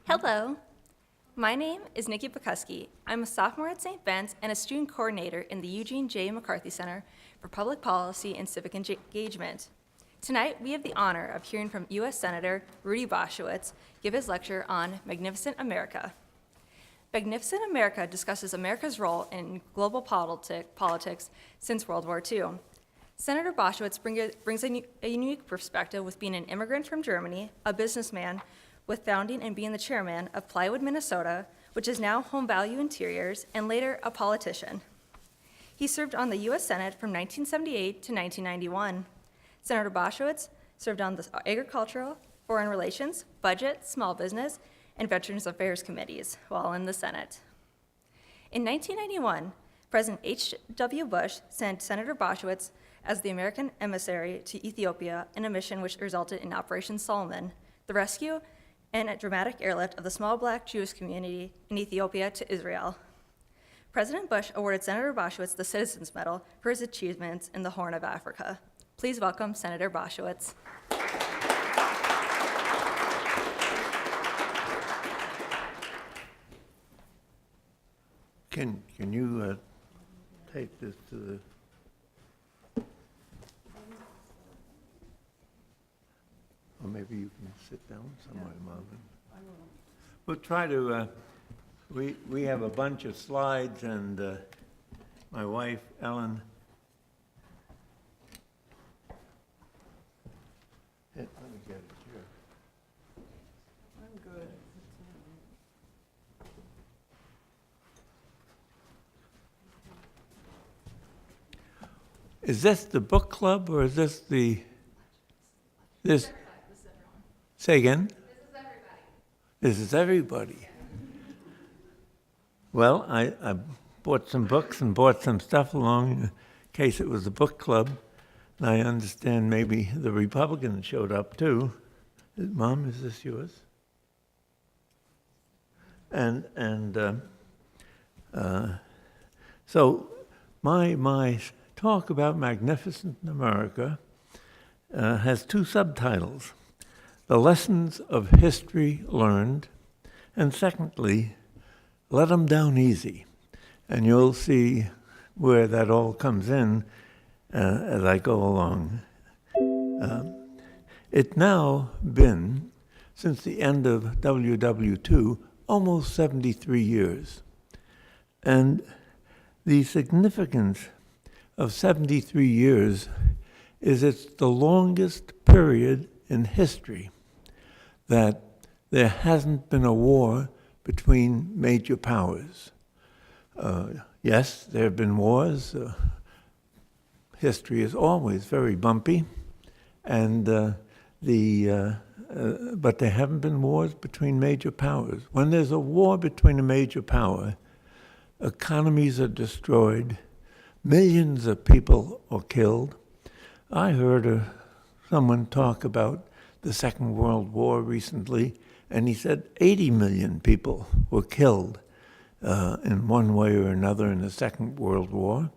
Hello, my name is Nikki Pekuski. I'm a sophomore at St. Ben's and a student coordinator in the Eugene J. McCarthy Center for Public Policy and Civic Engagement. Tonight, we have the honor of hearing from U.S. Senator Rudy Boschwitz give his lecture on Magnificent America. Magnificent America discusses America's role in global politics since World War II. Senator Boschwitz brings a unique perspective with being an immigrant from Germany, a businessman, with founding and being the chairman of Plywood, Minnesota, which is now Home Value Interiors, and later a politician. He served on the U.S. Senate from 1978 to 1991. Senator Boschwitz served on the Agricultural, Foreign Relations, Budget, Small Business, and Veterans Affairs committees while in the Senate. In 1991, President H.W. Bush sent Senator Boschwitz as the American emissary to Ethiopia in a mission which resulted in Operation Solomon, the rescue and a dramatic airlift of the small black Jewish community in Ethiopia to Israel. President Bush awarded Senator Boschwitz the Citizens Medal for his achievements in the Horn of Africa. Please welcome Senator Boschwitz. Can you take this to the... Or maybe you can sit down somewhere, Marvin. We'll try to, we have a bunch of slides, and my wife, Ellen, let me get it here. I'm good. Is this the book club, or is this the, this? Say again? This is everybody. This is everybody. Well, I bought some books and bought some stuff along in case it was a book club. And I understand maybe the Republicans showed up too. Mom, is this yours? So my talk about Magnificent America has two subtitles: The Lessons of History Learned, and secondly, Let 'em Down Easy. And you'll see where that all comes in as I go along. It's now been, since the end of WWII, almost 73 years. And the significance of 73 years is it's the longest period in history that there hasn't been a war between major powers. Yes, there have been wars. History is always very bumpy, and but there haven't been wars between major powers. When there's a war between a major power, economies are destroyed, millions of people are killed. I heard someone talk about the Second World War recently, and he said 80 million people were killed in one way or another in the Second World War.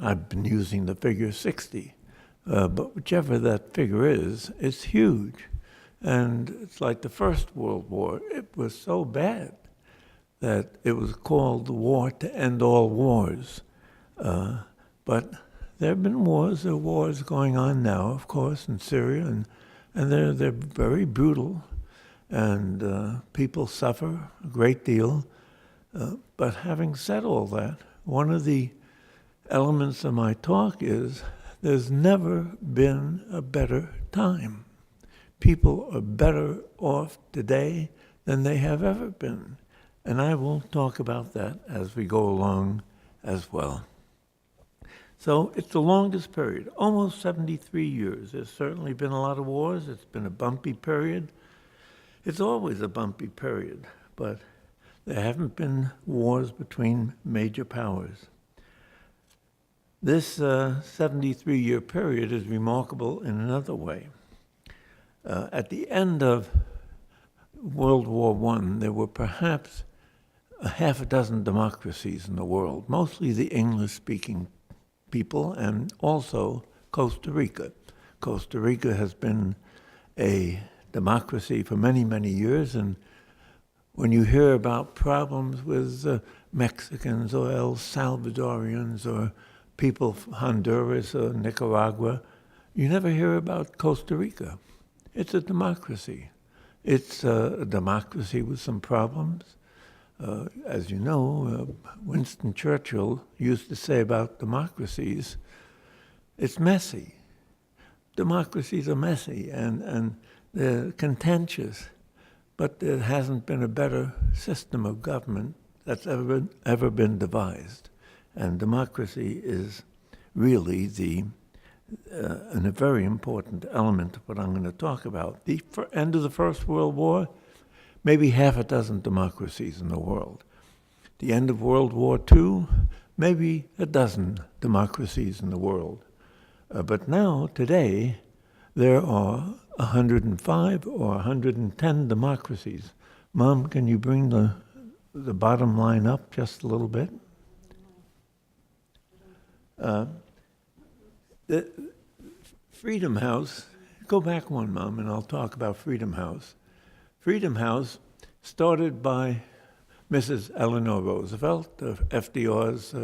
I've been using the figure 60, but whichever that figure is, it's huge. And it's like the First World War. It was so bad that it was called the war to end all wars. But there have been wars. There are wars going on now, of course, in Syria, and they're very brutal, and people suffer a great deal. But having said all that, one of the elements of my talk is there's never been a better time. People are better off today than they have ever been. And I will talk about that as we go along as well. So it's the longest period, almost 73 years. There's certainly been a lot of wars. It's been a bumpy period. It's always a bumpy period, but there haven't been wars between major powers. This 73-year period is remarkable in another way. At the end of World War I, there were perhaps a half a dozen democracies in the world, mostly the English-speaking people, and also Costa Rica. Costa Rica has been a democracy for many, many years, and when you hear about problems with Mexicans or El Salvadorians or people from Honduras or Nicaragua, you never hear about Costa Rica. It's a democracy. It's a democracy with some problems. As you know, Winston Churchill used to say about democracies, it's messy. Democracies are messy and they're contentious, but there hasn't been a better system of government that's ever been devised. And democracy is really a very important element of what I'm going to talk about. The end of the First World War, maybe half a dozen democracies in the world. The end of World War II, maybe a dozen democracies in the world. But now, today, there are 105 or 110 democracies. Mom, can you bring the bottom line up just a little bit? The Freedom House, go back one, Mom, and I'll talk about Freedom House. Freedom House, started by Mrs. Eleanor Roosevelt, FDR's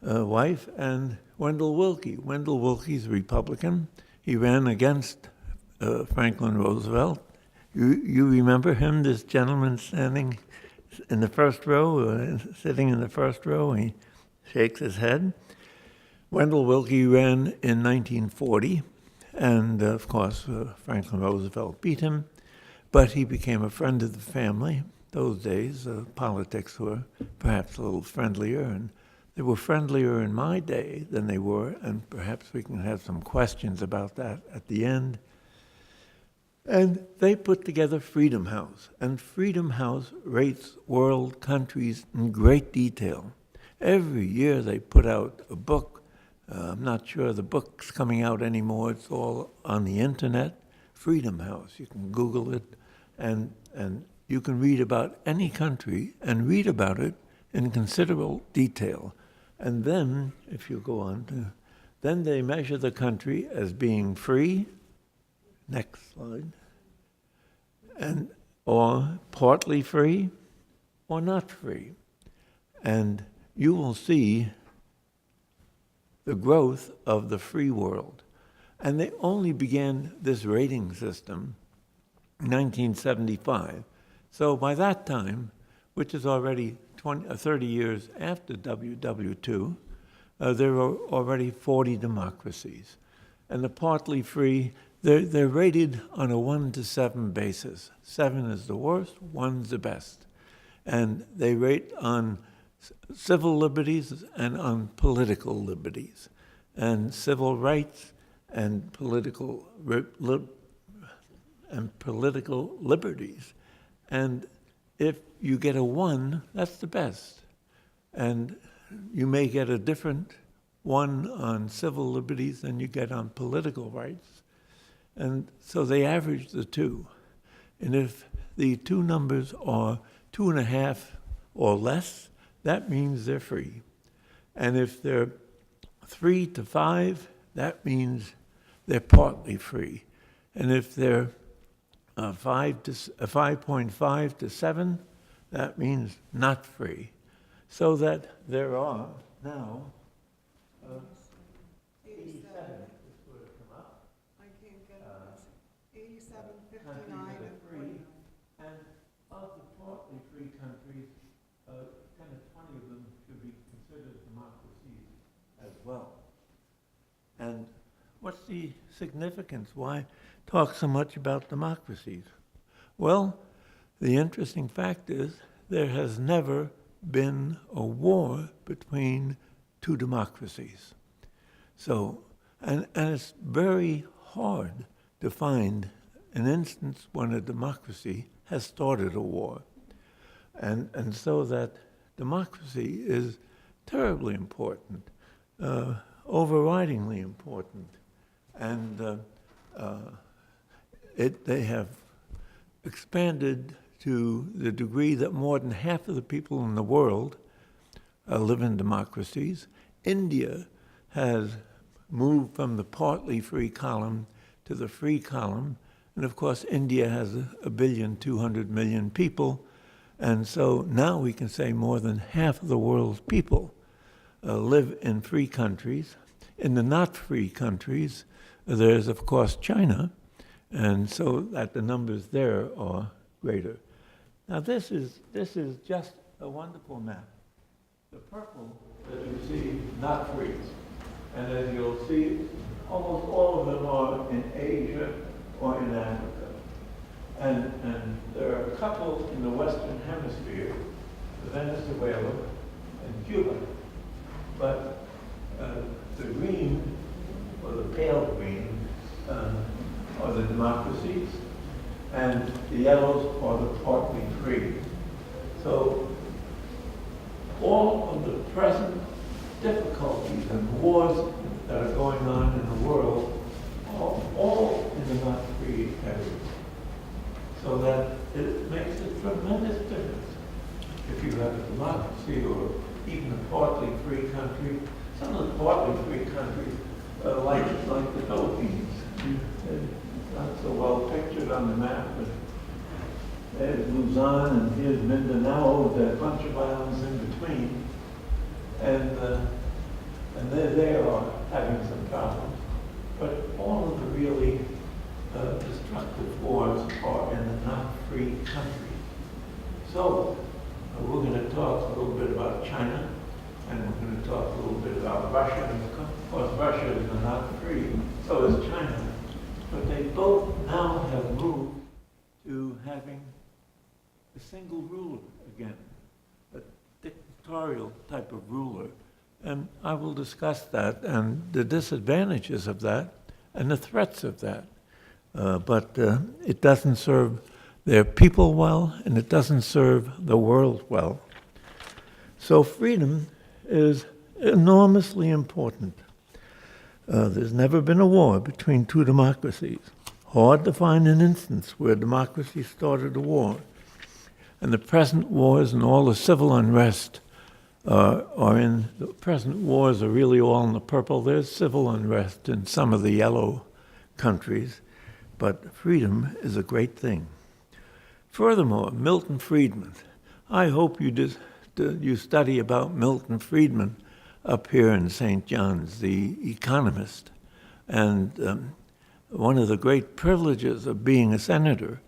wife, and Wendell Willkie. Wendell Willkie's a Republican. He ran against Franklin Roosevelt. You remember him, this gentleman standing in the first row, sitting in the first row, and he shakes his head. Wendell Willkie ran in 1940, and of course Franklin Roosevelt beat him, but he became a friend of the family. Those days, politics were perhaps a little friendlier, and they were friendlier in my day than they were, and perhaps we can have some questions about that at the end. And they put together Freedom House, and Freedom House rates world countries in great detail. Every year they put out a book. I'm not sure the book's coming out anymore. It's all on the internet. Freedom House, you can Google it, and you can read about any country and read about it in considerable detail. And then, if you go on to, then they measure the country as being free, next slide, and or partly free or not free. And you will see the growth of the free world. And they only began this rating system in 1975. So by that time, which is already 30 years after WWII, there are already 40 democracies. And the partly free, they're rated on a 1 to 7 basis. 7 is the worst, 1's the best. And they rate on civil liberties and on political liberties, and civil rights and political liberties. And if you get a 1, that's the best. And you may get a different 1 on civil liberties than you get on political rights. And so they average the two. And if the two numbers are 2.5 or less, that means they're free. And if they're 3 to 5, that means they're partly free. And if they're 5.5 to 7, that means not free. So that there are now 87. This would have come up. I can't get it. 87, 59, and 49. And of the partly free countries, 20 of them should be considered democracies as well. And what's the significance? Why talk so much about democracies? Well, the interesting fact is there has never been a war between two democracies. So, and it's very hard to find an instance when a democracy has started a war. And so that democracy is terribly important, overridingly important. And they have expanded to the degree that more than half of the people in the world live in democracies. India has moved from the partly free column to the free column, And of course, India has 1,200,000,000 people. And so now we can say more than half of the world's people live in free countries. In the not free countries, there's, of course, China. And so that the numbers there are greater. Now this is just a wonderful map. The purple that you see, not free. And as you'll see, almost all of them are in Asia or in Africa. And there are a couple in the Western Hemisphere, Venezuela and Cuba. But the green, or the pale green, are the democracies, and the yellows are the partly free. So all of the present difficulties and wars that are going on in the world are all in the not free areas. So that it makes a tremendous difference if you have a democracy or even a partly free country. Some of the partly free countries, like the Philippines, it's not so well pictured on the map, but there's Luzon and here's Mindanao, there's a bunch of islands in between, and they are having some problems. But all of the really destructive wars are in the not free countries. So we're going to talk a little bit about China, and we're going to talk a little bit about Russia. And of course, Russia is not free, so is China. But they both now have moved to having a single ruler again, a dictatorial type of ruler. And I will discuss that and the disadvantages of that and the threats of that. But it doesn't serve their people well, and it doesn't serve the world well. So freedom is enormously important. There's never been a war between two democracies. Hard to find an instance where democracy started a war. And the present wars and all the civil unrest the present wars are really all in the purple. There's civil unrest in some of the yellow countries, but freedom is a great thing. Furthermore, Milton Friedman. I hope you study about Milton Friedman up here in St. John's, the economist. And one of the great privileges of being a senator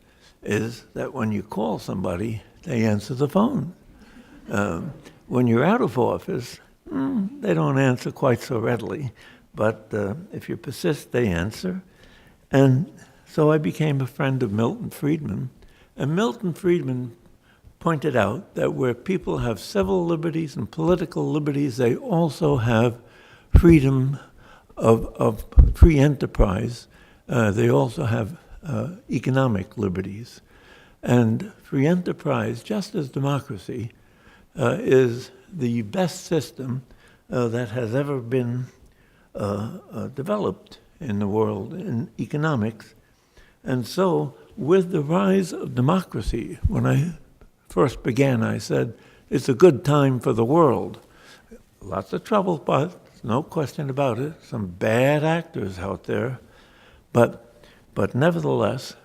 is that when you call somebody, they answer the phone. When you're out of office, they don't answer quite so readily. But if you persist, they answer. And so I became a friend of Milton Friedman. And Milton Friedman pointed out that where people have civil liberties and political liberties, they also have freedom of free enterprise. They also have economic liberties. And free enterprise, just as democracy, is the best system that has ever been developed in the world in economics. And so, with the rise of democracy, when I first began, I said, it's a good time for the world. Lots of trouble, but no question about it. Some bad actors out there. But nevertheless,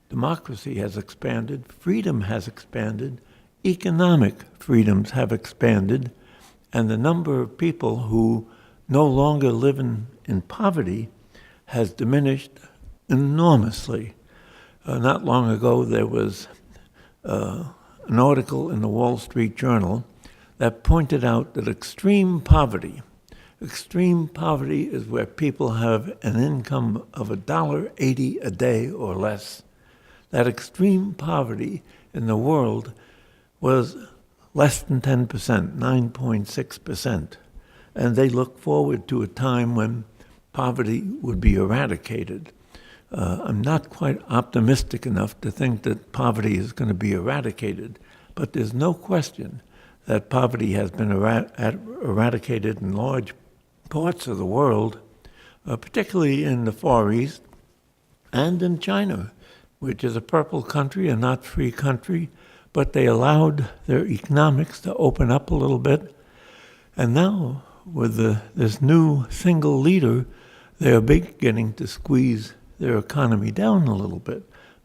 democracy has expanded, freedom has expanded, economic freedoms have expanded, and the number of people who no longer live in poverty has diminished enormously. Not long ago, there was an article in the Wall Street Journal that pointed out that extreme poverty is where people have an income of $1.80 a day or less. That extreme poverty in the world was less than 10%, 9.6%. And they look forward to a time when poverty would be eradicated. I'm not quite optimistic enough to think that poverty is going to be eradicated, but there's no question that poverty has been eradicated in large parts of the world, particularly in the Far East and in China, which is a purple country, a not free country, but they allowed their economics to open up a little bit. And now, with this new single leader, they are beginning to squeeze their economy down a little bit.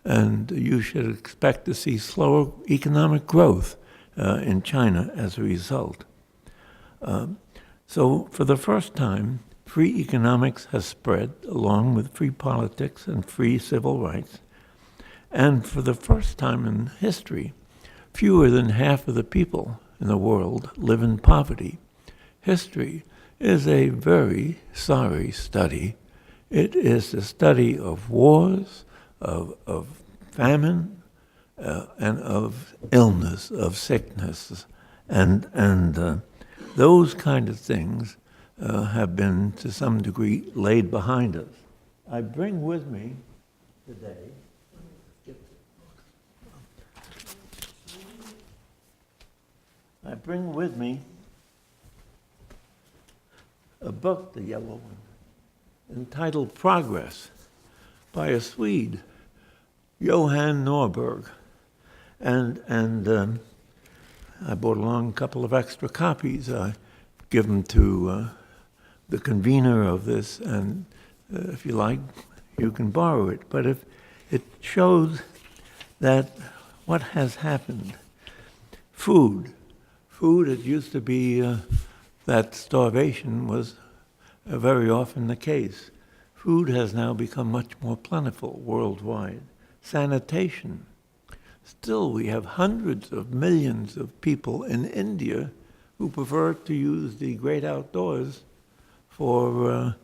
and you should expect to see slower economic growth in China as a result. So for the first time, free economics has spread along with free politics and free civil rights. And for the first time in history, fewer than half of the people in the world live in poverty. History is a very sorry study. It is the study of wars, of famine, and of illness, of sickness. And those kind of things have been, to some degree, laid behind us. I bring with me today a book, the yellow one, entitled Progress by a Swede, Johan Norberg. And I brought along a couple of extra copies. I give them to the convener of this, and if you like, you can borrow it. But if it shows that what has happened, food, it used to be that starvation was very often the case. Food has now become much more plentiful worldwide. Sanitation. Still, we have hundreds of millions of people in India who prefer to use the great outdoors for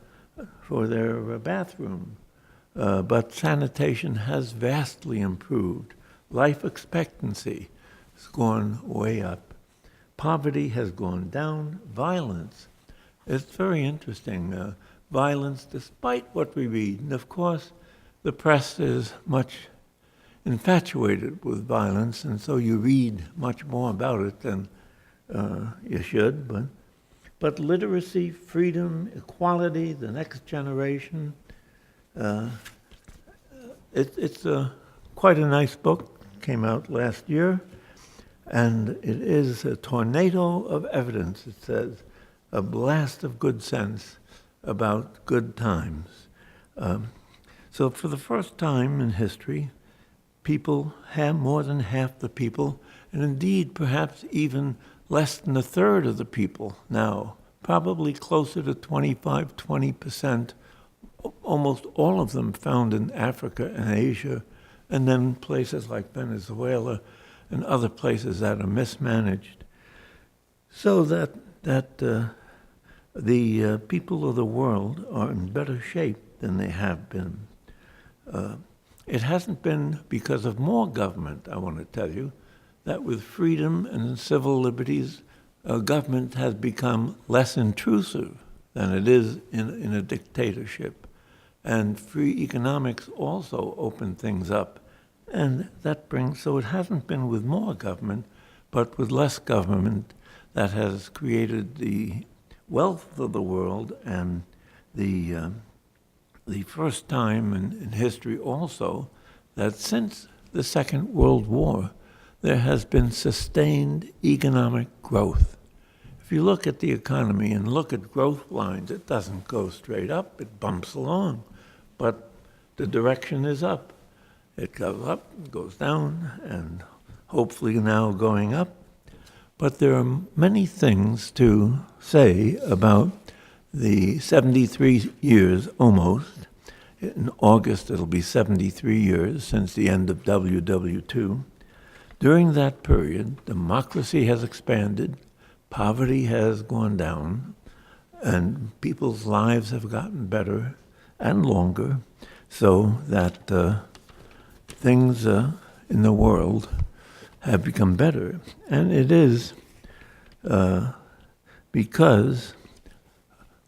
their bathroom. But sanitation has vastly improved. Life expectancy has gone way up. Poverty has gone down. Violence. It's very interesting. Violence, despite what we read. And of course, the press is much infatuated with violence, and so you read much more about it than you should. But literacy, freedom, equality, the next generation, it's quite a nice book. Came out last year, and it is a tornado of evidence, it says, a blast of good sense about good times. So for the first time in history, people have more than half the people, and indeed perhaps even less than a third of the people now, probably closer to 20%, almost all of them found in Africa and Asia, and then places like Venezuela and other places that are mismanaged. So that the people of the world are in better shape than they have been. It hasn't been because of more government, I want to tell you, that with freedom and civil liberties, government has become less intrusive than it is in a dictatorship. And free economics also opened things up. And that brings, so it hasn't been with more government, but with less government that has created the wealth of the world and the first time in history also that since the Second World War, there has been sustained economic growth. If you look at the economy and look at growth lines, it doesn't go straight up, it bumps along, but the direction is up. It goes up, goes down, and hopefully now going up. But there are many things to say about the 73 years almost. In August, it'll be 73 years since the end of WWII. During that period, democracy has expanded, poverty has gone down, and people's lives have gotten better and longer, so that things in the world have become better. And it is because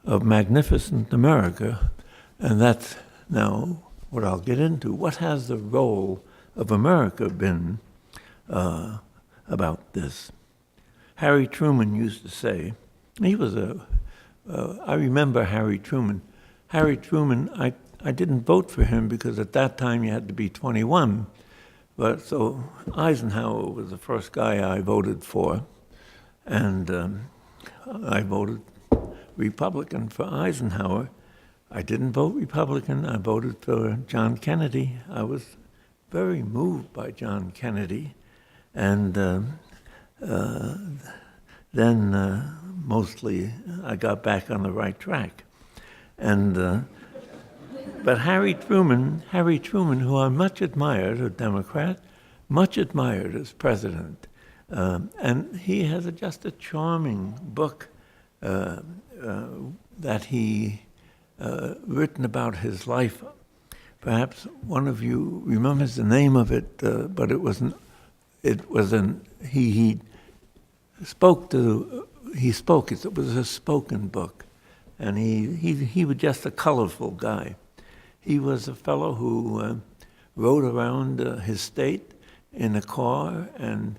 of magnificent America, and that's now what I'll get into. What has the role of America been about this? Harry Truman used to say, he was I remember Harry Truman. Harry Truman, I didn't vote for him because at that time you had to be 21. But so Eisenhower was the first guy I voted for, and I voted Republican for Eisenhower. I didn't vote Republican. I voted for John Kennedy. I was very moved by John Kennedy, and then mostly I got back on the right track. And but Harry Truman, who I much admired, a Democrat, much admired as president, and he has just a charming book that he written about his life. Perhaps one of you remembers the name of it, but it was he spoke. It was a spoken book, and he was just a colorful guy. He was a fellow who rode around his state in a car, and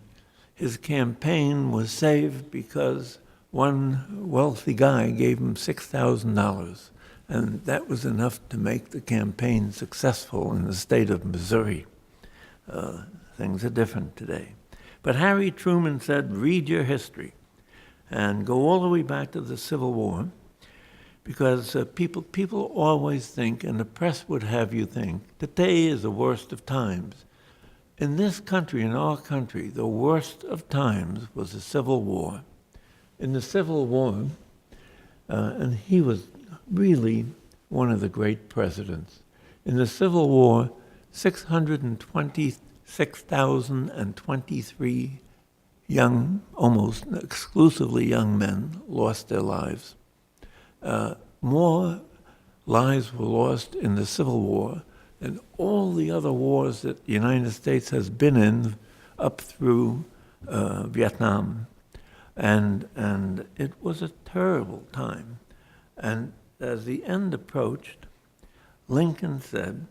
his campaign was saved because one wealthy guy gave him $6,000, and that was enough to make the campaign successful in the state of Missouri. Things are different today. But Harry Truman said, read your history and go all the way back to the Civil War, because people always think, and the press would have you think, today is the worst of times. In this country, in our country, the worst of times was the Civil War. In the Civil War, and he was really one of the great presidents. In the Civil War, 626,023 young, almost exclusively young men lost their lives. More lives were lost in the Civil War than all the other wars that the United States has been in up through Vietnam. And it was a terrible time. And as the end approached, Lincoln said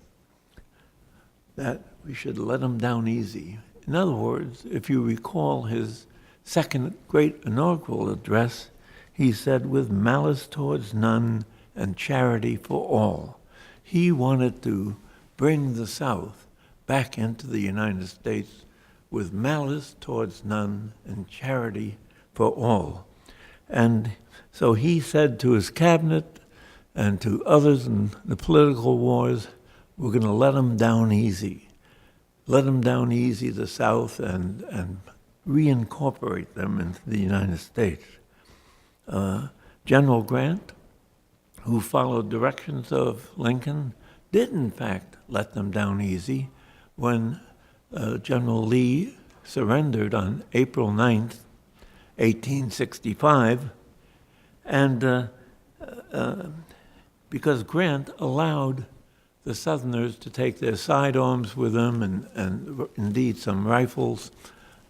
that we should let them down easy. In other words, if you recall his second great inaugural address, he said, with malice towards none and charity for all. He wanted to bring the South back into the United States with malice towards none and charity for all. And so he said to his cabinet and to others in the political wars, we're going to let them down easy. Let them down easy, the South, and reincorporate them into the United States. General Grant, who followed directions of Lincoln, did in fact let them down easy when General Lee surrendered on April 9th, 1865, and because Grant allowed the Southerners to take their sidearms with them and indeed some rifles,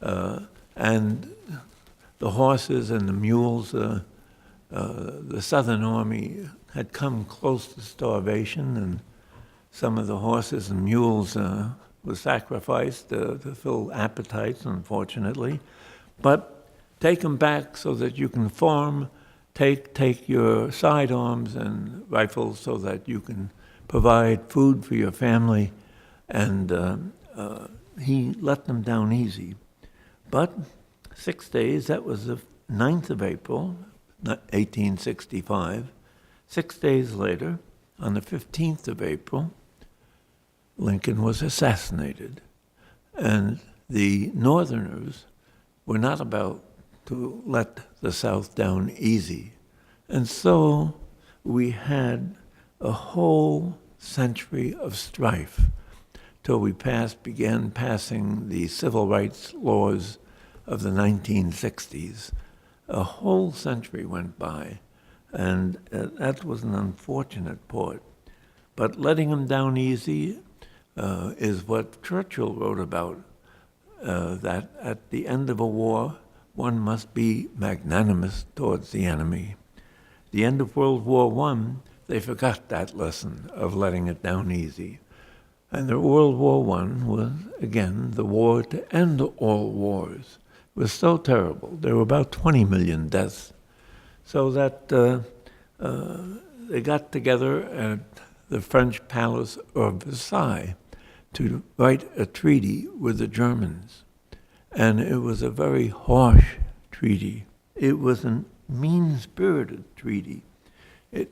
and the horses and the mules. The Southern Army had come close to starvation, and some of the horses and mules were sacrificed to fill appetites, unfortunately. But take them back so that you can farm, take your sidearms and rifles so that you can provide food for your family, and he let them down easy. But 6 days, that was the 9th of April, 1865. 6 days later, on the 15th of April, Lincoln was assassinated. And the Northerners were not about to let the South down easy. And so we had a whole century of strife till we began passing the civil rights laws of the 1960s. A whole century went by, and that was an unfortunate part. But letting them down easy is what Churchill wrote about, that at the end of a war, one must be magnanimous towards the enemy. The end of World War I, they forgot that lesson of letting it down easy. And the World War I was, again, the war to end all wars. It was so terrible. There were about 20 million deaths. So that they got together at the French palace of Versailles to write a treaty with the Germans. And it was a very harsh treaty. It was a mean-spirited treaty. It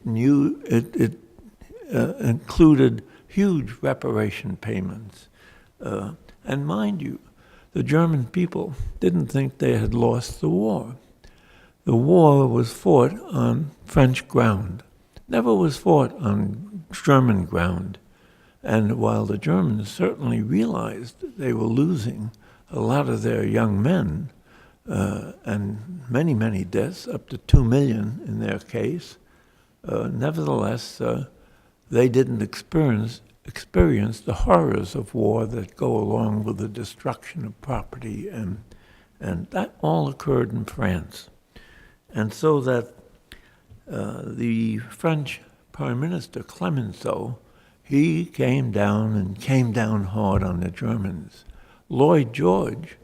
included huge reparation payments, And mind you, the German people didn't think they had lost the war. The war was fought on French ground, never was fought on German ground. And while the Germans certainly realized they were losing a lot of their young men, and many, many deaths, up to 2 million in their case, nevertheless, they didn't experience the horrors of war that go along with the destruction of property, and that all occurred in France. And so that the French Prime Minister, Clemenceau, he came down hard on the Germans. Lloyd George,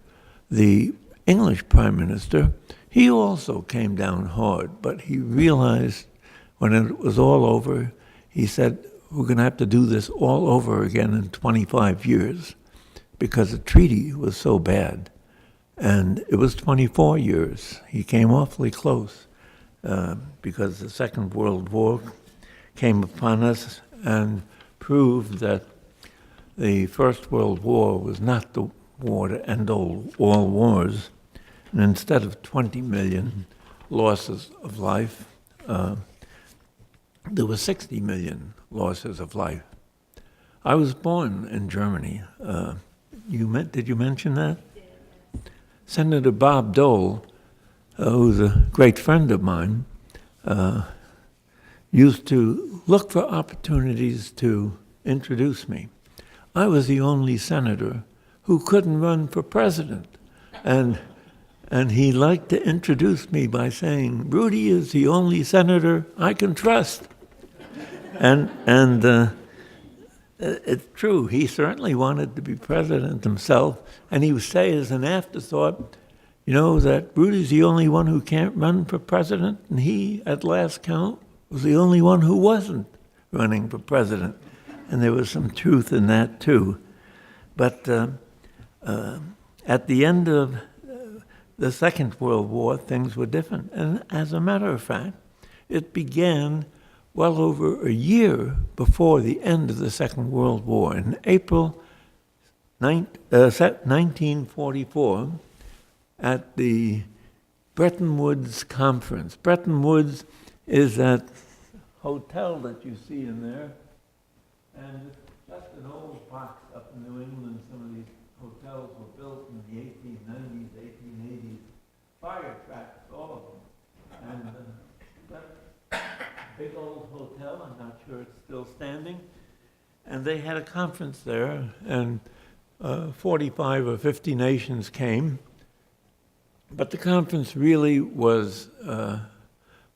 the English Prime Minister, he also came down hard, but he realized when it was all over, he said, we're going to have to do this all over again in 25 years because the treaty was so bad. And it was 24 years. He came awfully close because the Second World War came upon us and proved that the First World War was not the war to end all wars. And instead of 20 million losses of life, there were 60 million losses of life. I was born in Germany. Did you mention that? Senator Bob Dole, who's a great friend of mine, used to look for opportunities to introduce me. I was the only senator who couldn't run for president. And he liked to introduce me by saying, Rudy is the only senator I can trust. And it's true, he certainly wanted to be president himself, and he would say as an afterthought, you know, that Rudy's the only one who can't run for president, and he, at last count, was the only one who wasn't running for president. And there was some truth in that, too. But at the end of the Second World War, things were different. And as a matter of fact, it began well over a year before the end of the Second World War. In April 1944, at the Bretton Woods Conference. Bretton Woods is that hotel that you see in there, and it's just an old box up in New England. Some of these hotels were built in the 1890s, 1880s. Fire tracks, all of them. And that big old hotel, I'm not sure it's still standing. And they had a conference there, and 45 or 50 nations came. But the conference really was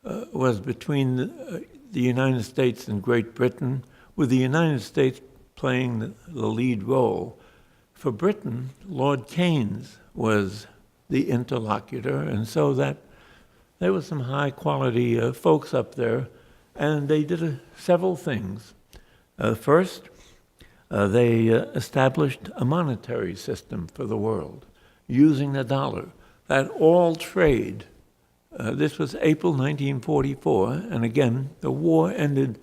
between the United States and Great Britain, with the United States playing the lead role. For Britain, Lord Keynes was the interlocutor, and so that there were some high-quality folks up there, and they did several things. First, they established a monetary system for the world, using the dollar. That all trade, this was April 1944, and again, the war ended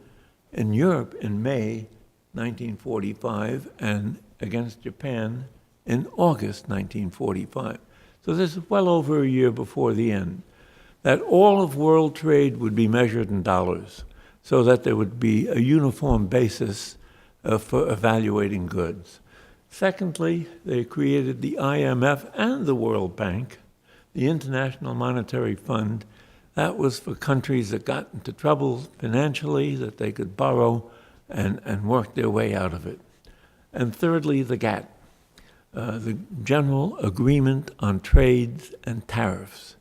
in Europe in May 1945, and against Japan in August 1945. So this is well over a year before the end. That all of world trade would be measured in dollars, so that there would be a uniform basis for evaluating goods. Secondly, they created the IMF and the World Bank, the International Monetary Fund. That was for countries that got into trouble financially, that they could borrow and work their way out of it. And thirdly, the GATT, the General Agreement on Trades and Tariffs.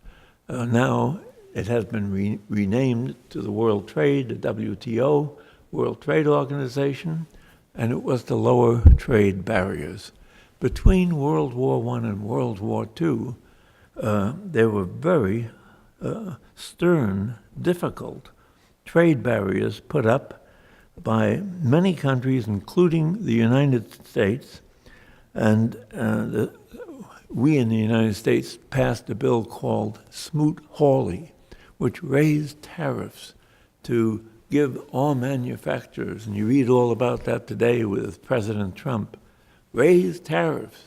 Now it has been renamed to the World Trade, the WTO, World Trade Organization, and it was to lower trade barriers. Between World War I and World War II, there were very stern, difficult trade barriers put up by many countries, including the United States. And we in the United States passed a bill called Smoot-Hawley, which raised tariffs to give all manufacturers, and you read all about that today with President Trump, raised tariffs,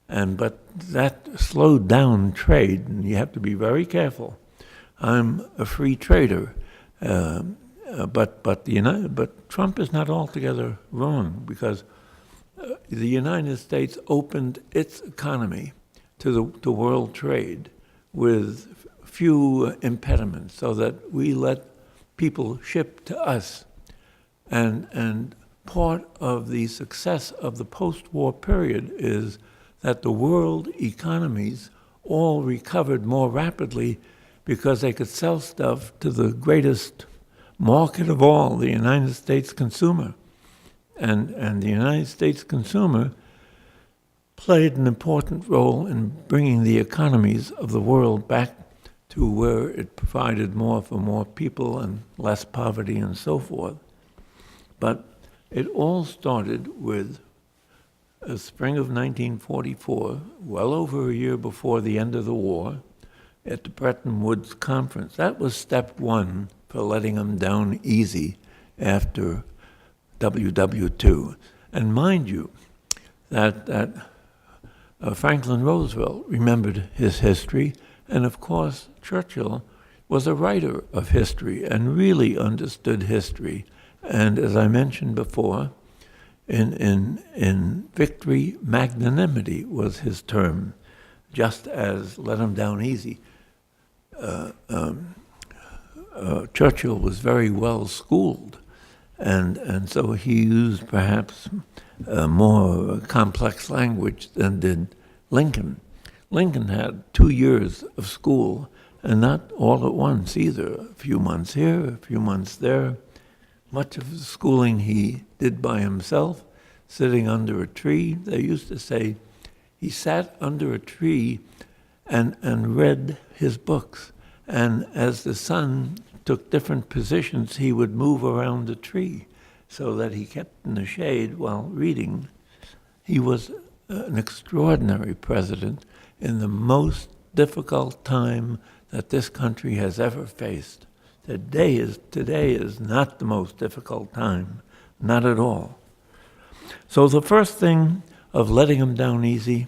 but that slowed down trade, and you have to be very careful. I'm a free trader, but Trump is not altogether wrong, because the United States opened its economy to world trade with few impediments, so that we let people ship to us. And part of the success of the post-war period is that the world economies all recovered more rapidly because they could sell stuff to the greatest market of all, the United States consumer. And the United States consumer played an important role in bringing the economies of the world back to where it provided more for more people and less poverty and so forth. But it all started with the spring of 1944, well over a year before the end of the war, at the Bretton Woods Conference. That was step one for letting them down easy after WWII. And mind you, that Franklin Roosevelt remembered his history, and of course Churchill was a writer of history and really understood history. And as I mentioned before, in victory, magnanimity was his term, just as let him down easy. Churchill was very well schooled, and so he used perhaps more complex language than did Lincoln. Lincoln had 2 years of school, and not all at once either. A few months here, a few months there. Much of the schooling he did by himself, sitting under a tree. They used to say he sat under a tree and read his books. And as the sun took different positions, he would move around the tree so that he kept in the shade while reading. He was an extraordinary president in the most difficult time that this country has ever faced. Today is not the most difficult time, not at all. So the first thing of letting him down easy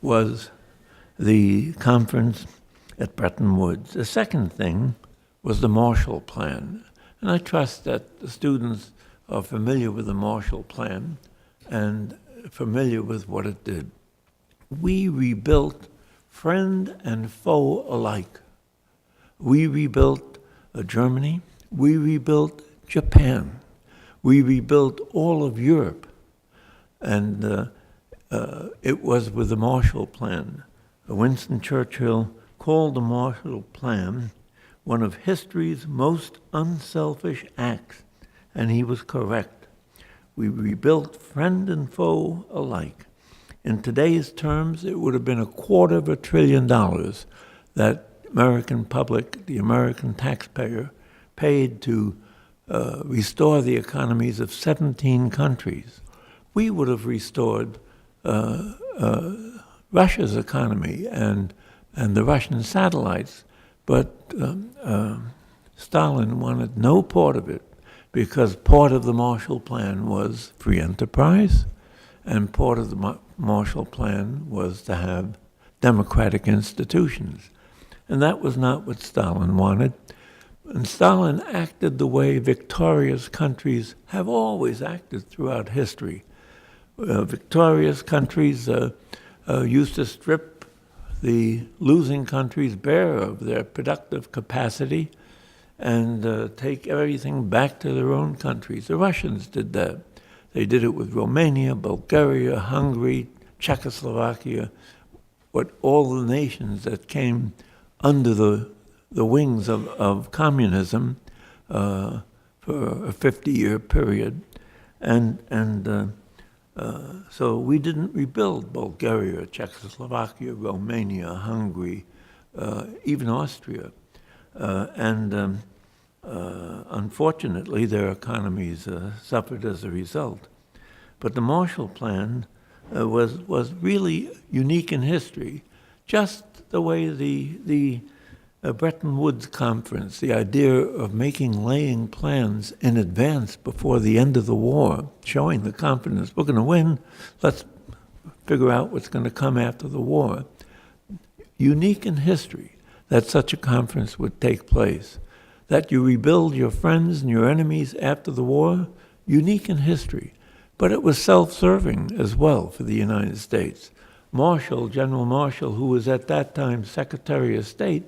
was the conference at Bretton Woods. The second thing was the Marshall Plan. And I trust that the students are familiar with the Marshall Plan and familiar with what it did. We rebuilt friend and foe alike. We rebuilt Germany. We rebuilt Japan. We rebuilt all of Europe. And it was with the Marshall Plan. Winston Churchill called the Marshall Plan one of history's most unselfish acts, and he was correct. We rebuilt friend and foe alike. In today's terms, it would have been $250 billion that American public, the American taxpayer, paid to restore the economies of 17 countries. We would have restored Russia's economy and the Russian satellites, but Stalin wanted no part of it, because part of the Marshall Plan was free enterprise, and part of the Marshall Plan was to have democratic institutions. And that was not what Stalin wanted. And Stalin acted the way victorious countries have always acted throughout history. Victorious countries used to strip the losing countries bare of their productive capacity and take everything back to their own countries. The Russians did that. They did it with Romania, Bulgaria, Hungary, Czechoslovakia, all the nations that came under the wings of communism for a 50-year period. So we didn't rebuild Bulgaria, Czechoslovakia, Romania, Hungary, even Austria. Unfortunately, their economies suffered as a result. But the Marshall Plan was really unique in history, just the way the Bretton Woods conference, the idea of laying plans in advance before the end of the war, showing the confidence, we're going to win, let's figure out what's going to come after the war. Unique in history that such a conference would take place. That you rebuild your friends and your enemies after the war, unique in history. But it was self-serving as well for the United States. Marshall, General Marshall, who was at that time Secretary of State,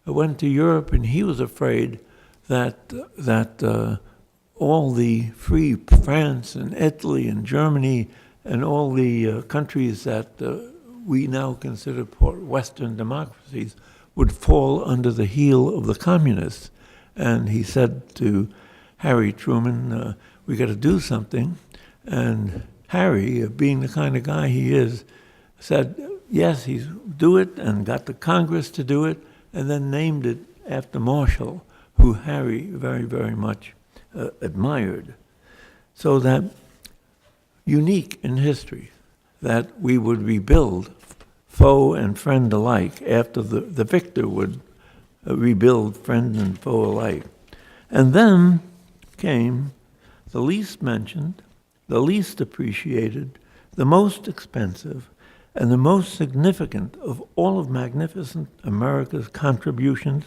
went to Europe, and he was afraid that all the free France and Italy and Germany and all the countries that we now consider Western democracies would fall under the heel of the communists. And he said to Harry Truman, we got to do something. And Harry, being the kind of guy he is, said, yes, he's do it, and got the Congress to do it, and then named it after Marshall, who Harry very, very much admired. So that unique in history, that we would rebuild foe and friend alike after the victor would rebuild friend and foe alike. And then came the least mentioned, the least appreciated, the most expensive, and the most significant of all of magnificent America's contributions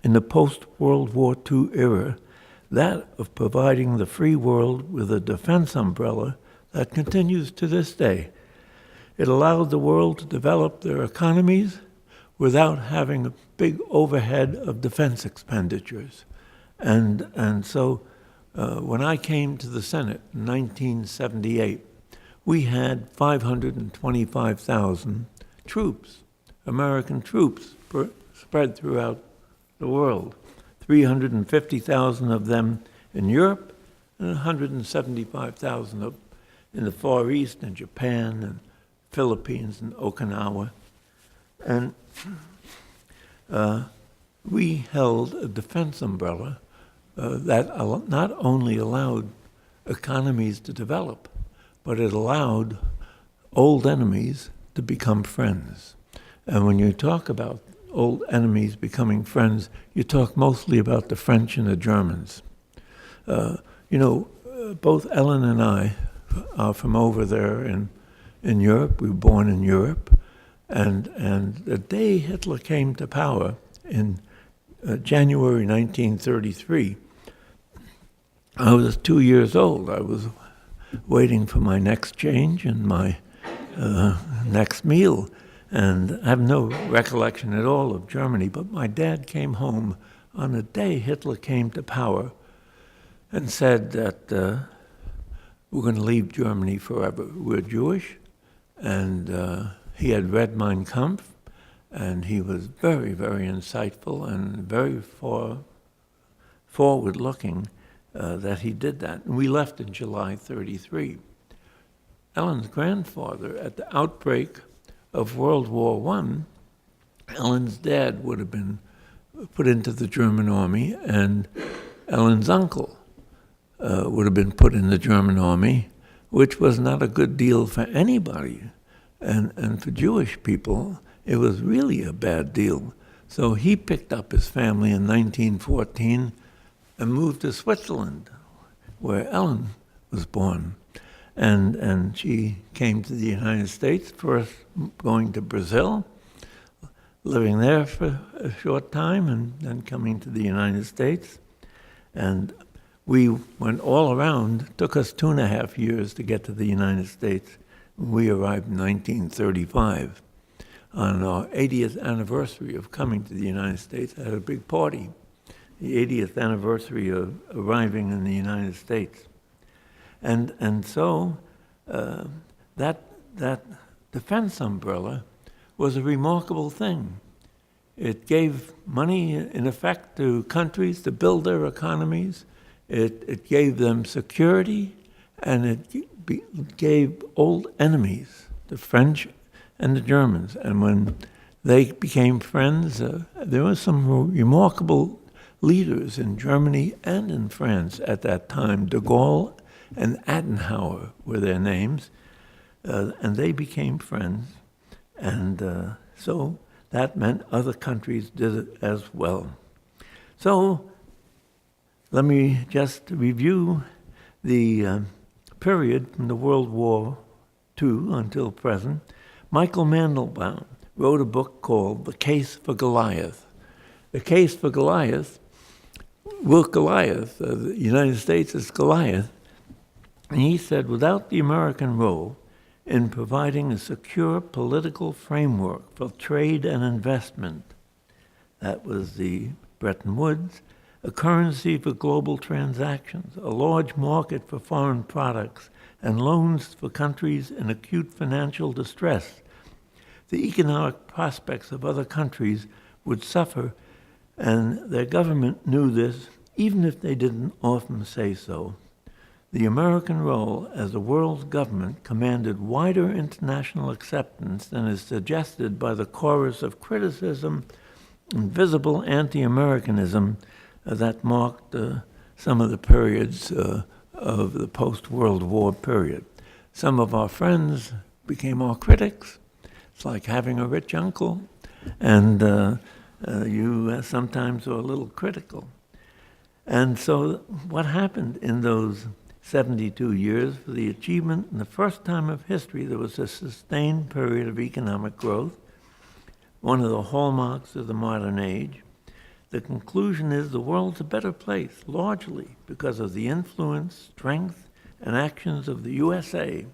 in the post-World War II era, that of providing the free world with a defense umbrella that continues to this day. It allowed the world to develop their economies without having a big overhead of defense expenditures. And so when I came to the Senate in 1978, we had 525,000 troops, American troops, spread throughout the world. 350,000 of them in Europe, and 175,000 in the Far East, and Japan, and Philippines, and Okinawa. And we held a defense umbrella that not only allowed economies to develop, but it allowed old enemies to become friends. And when you talk about old enemies becoming friends, you talk mostly about the French and the Germans. Both Ellen and I are from over there in Europe. We were born in Europe. And the day Hitler came to power in January 1933, I was 2 years old. I was waiting for my next change and my next meal. And I have no recollection at all of Germany, but my dad came home on the day Hitler came to power and said that we're going to leave Germany forever. We're Jewish, and he had read Mein Kampf, and he was very, very insightful and very forward-looking that he did that. And we left in July 33. Ellen's grandfather, at the outbreak of World War I, Ellen's dad would have been put into the German army, and Ellen's uncle would have been put in the German army, which was not a good deal for anybody. And for Jewish people, it was really a bad deal. So he picked up his family in 1914 and moved to Switzerland, where Ellen was born. And she came to the United States, first going to Brazil, living there for a short time, and then coming to the United States. And we went all around. It took us 2.5 years to get to the United States. We arrived in 1935. On our 80th anniversary of coming to the United States, I had a big party, the 80th anniversary of arriving in the United States. And so that defense umbrella was a remarkable thing. It gave money, in effect, to countries to build their economies. It gave them security, and it gave old enemies, the French and the Germans. And when they became friends, there were some remarkable leaders in Germany and in France at that time. De Gaulle and Adenauer were their names, and they became friends. And so that meant other countries did it as well. So let me just review the period from the World War II until present. Michael Mandelbaum wrote a book called The Case for Goliath. The Case for Goliath, the United States is Goliath, and he said, without the American role in providing a secure political framework for trade and investment, that was the Bretton Woods, a currency for global transactions, a large market for foreign products, and loans for countries in acute financial distress, the economic prospects of other countries would suffer, and their government knew this, even if they didn't often say so. The American role as the world's government commanded wider international acceptance than is suggested by the chorus of criticism and visible anti-Americanism that marked some of the periods of the post-World War period. Some of our friends became our critics. It's like having a rich uncle, and you sometimes are a little critical. And so what happened in those 72 years for the achievement? In the first time of history, there was a sustained period of economic growth, one of the hallmarks of the modern age. The conclusion is the world's a better place, largely because of the influence, strength, and actions of the USA.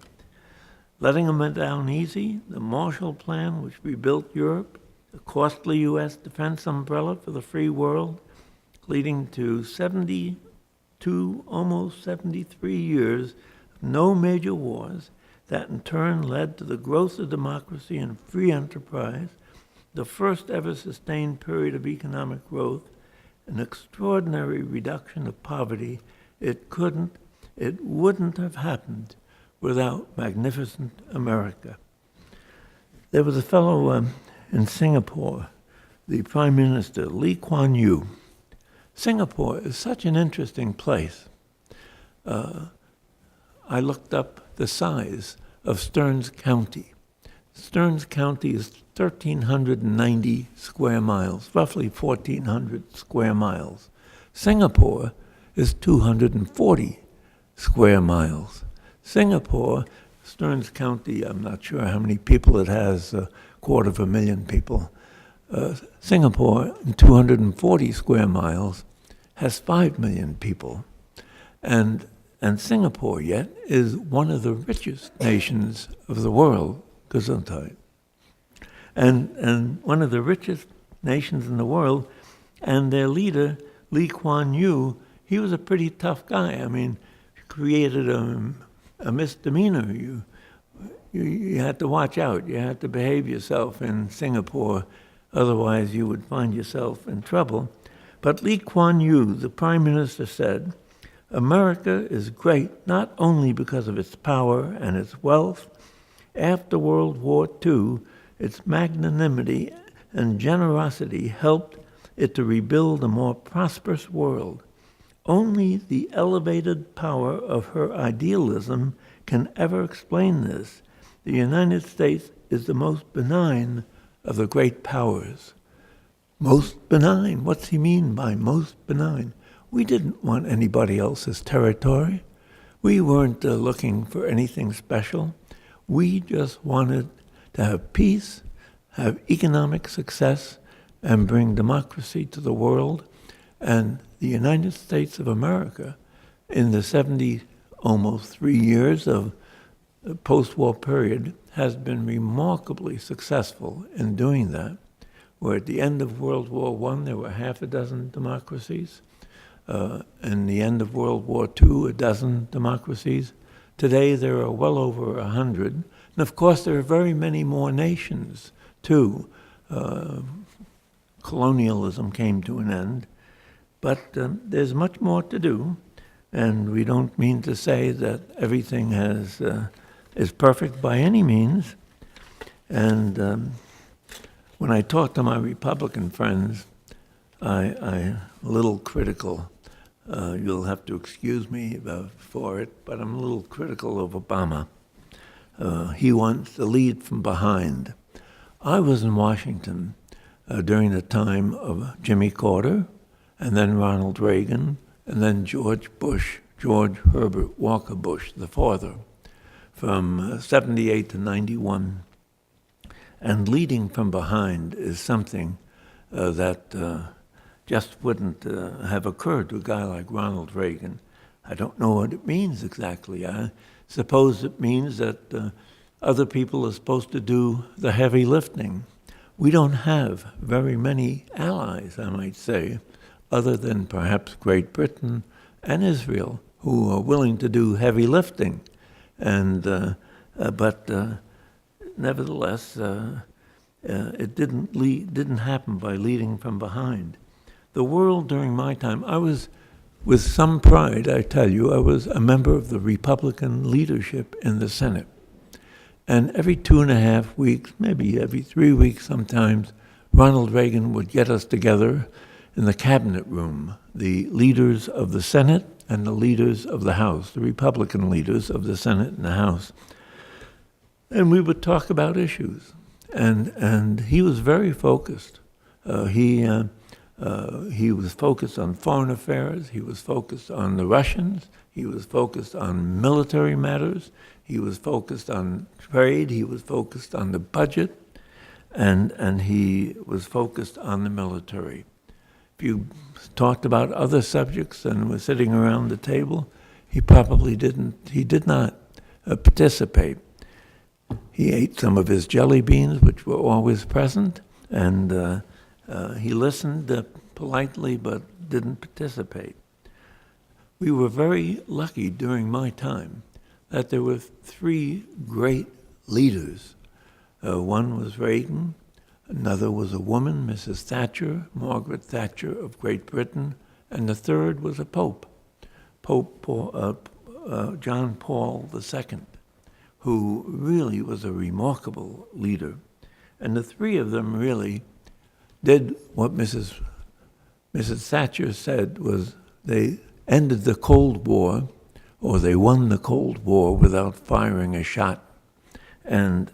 Letting them down easy, the Marshall Plan, which rebuilt Europe, the costly U.S. defense umbrella for the free world, leading to 72, almost 73 years of no major wars, that in turn led to the growth of democracy and free enterprise, the first ever sustained period of economic growth, an extraordinary reduction of poverty. It wouldn't have happened without magnificent America. There was a fellow in Singapore, the Prime Minister, Lee Kuan Yew. Singapore is such an interesting place. I looked up the size of Stearns County. Stearns County is 1,390 square miles, roughly 1,400 square miles. Singapore is 240 square miles. Singapore, Stearns County, I'm not sure how many people it has, 250,000 people. Singapore, 240 square miles, has 5 million people. And Singapore yet is one of the richest nations of the world, Gesundheit. And one of the richest nations in the world, and their leader, Lee Kuan Yew, he was a pretty tough guy. I mean, he created a misdemeanor. You had to watch out. You had to behave yourself in Singapore, otherwise you would find yourself in trouble. But Lee Kuan Yew, the prime minister, said, America is great not only because of its power and its wealth. After World War II, its magnanimity and generosity helped it to rebuild a more prosperous world. Only the elevated power of her idealism can ever explain this. The United States is the most benign of the great powers. Most benign. What's he mean by most benign? We didn't want anybody else's territory. We weren't looking for anything special. We just wanted to have peace, have economic success, and bring democracy to the world. And the United States of America, in the 70, almost 3 years of the post-war period, has been remarkably successful in doing that. Where at the end of World War I, there were half a dozen democracies. In the end of World War II, a dozen democracies. Today, there are well over 100. And of course, there are very many more nations, too. Colonialism came to an end. But there's much more to do. And we don't mean to say that everything is perfect by any means. And when I talk to my Republican friends, I'm a little critical. You'll have to excuse me for it, but I'm a little critical of Obama. He wants to lead from behind. I was in Washington during the time of Jimmy Carter, and then Ronald Reagan, and then George Bush, George Herbert Walker Bush, the father, from 78 to 91. And leading from behind is something that just wouldn't have occurred to a guy like Ronald Reagan. I don't know what it means exactly. I suppose it means that other people are supposed to do the heavy lifting. We don't have very many allies, I might say, other than perhaps Great Britain and Israel, who are willing to do heavy lifting. And but nevertheless, it didn't happen by leading from behind. The world during my time, I was, with some pride, I tell you, I was a member of the Republican leadership in the Senate. And every 2.5 weeks, maybe every 3 weeks sometimes, Ronald Reagan would get us together in the cabinet room, the leaders of the Senate and the leaders of the House, the Republican leaders of the Senate and the House. And we would talk about issues. And he was very focused. He was focused on foreign affairs. He was focused on the Russians. He was focused on military matters. He was focused on trade. He was focused on the budget. And he was focused on the military. If you talked about other subjects and were sitting around the table, he did not participate. He ate some of his jelly beans, which were always present, and he listened politely but didn't participate. We were very lucky during my time that there were 3 great leaders. One was Reagan, another was a woman, Mrs. Thatcher, Margaret Thatcher of Great Britain, and the third was a pope, John Paul II, who really was a remarkable leader. And the 3 of them really did what Mrs. Thatcher said was they ended the Cold War, or they won the Cold War without firing a shot. And